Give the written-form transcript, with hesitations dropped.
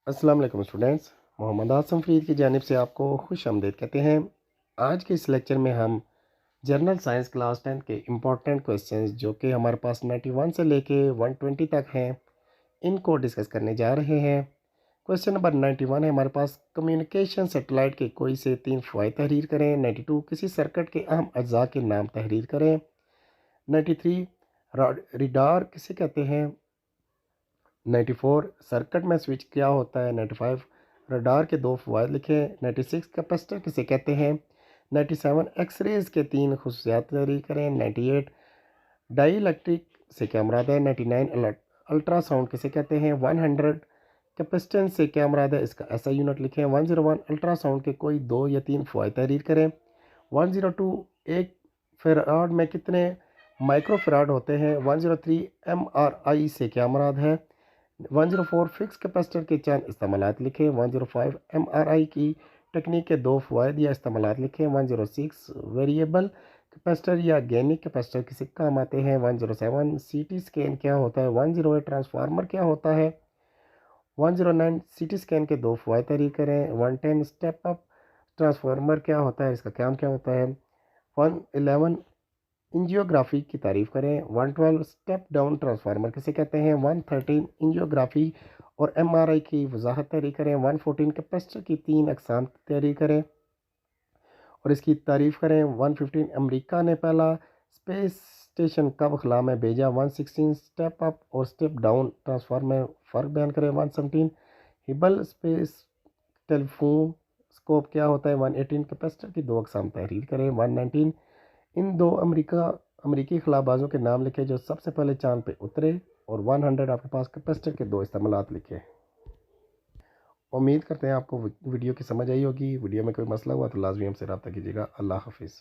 अस्सलाम वालेकुम स्टूडेंट्स। मोहम्मद आसम फरीद की जानिब से आपको खुश आमदीद कहते हैं। आज के इस लेक्चर में हम जनरल साइंस क्लास 10 के इम्पोर्टेंट क्वेश्चंस जो कि हमारे पास 91 से लेके 120 तक हैं, इनको डिस्कस करने जा रहे हैं। क्वेश्चन नंबर 91 है हमारे पास, कम्युनिकेशन सेटेलाइट के कोई से 3 फ़वाइद तहरीर करें। 92, किसी सर्किट के अहम अज्जा के नाम तहरीर करें। 93, रिडार किसे कहते हैं। 94, सर्किट में स्विच क्या होता है। 95, रडार के 2 फ़वाइद लिखें। 96, कैपेसिटर किसे कहते हैं। 97, एक्सरेज के 3 खुसूसियात तहरीर करें। 98, डाई इलेक्ट्रिक से क्या मुराद है। 99, अल्ट्रासाउंड किसे कहते हैं। 100, कैपेसिटेंस से क्या मुराद है, इसका ऐसा यूनिट लिखें। 101, अल्ट्रासाउंड के कोई 2 या 3 फ़वाइद तहरीर करें। 102, एक फेराड में कितने माइक्रोफेराड होते हैं। 103, MRI से क्या मुराद है। 104, फिक्स कैपेसिटर के चंद इस्तेमालात लिखें। 105, MRI की टेक्निक के 2 फ़वाइद या इस्तेमालात लिखें। 106, वेरिएबल कैपेसिटर या गैनिक कैपेसिटर किसे काम आते हैं। 107, CT स्कैन क्या होता है। 108, ट्रांसफार्मर क्या होता है। 109, CT स्कैन के 2 फ़वाइद तहरीर करें। 110, स्टेप अप ट्रांसफार्मर क्या होता है, इसका काम क्या होता है। 111, एंजियोग्राफी की तारीफ करें। 112, स्टेप डाउन ट्रांसफार्मर किसे कहते हैं। 113, एंजियोग्राफी और MRI की वजाहत तहरीर करें। 114, कैपेसिटर की 3 अकसाम तहरीर करें और इसकी तारीफ करें। 115, अमेरिका ने पहला स्पेस स्टेशन कब खला में भेजा। 116, स्टेप अप और स्टेप डाउन ट्रांसफार्मर में फ़र्क बयान करें। 117, हिबल स्पेस टेलीफोन स्कोप क्या होता है। 118, कैपेसिटर की 2 अकसाम तहरीर करें। 119, इन 2 अमेरिकी खलाबाजों के नाम लिखे जो सबसे पहले चांद पे उतरे। और 100 आपके पास कैपेसिटर के 2 इस्तेमालात लिखे। उम्मीद करते हैं आपको वीडियो की समझ आई होगी। वीडियो में कोई मसला हुआ तो लाजमी हमसे रब्ता कीजिएगा। अल्लाह हाफिज़।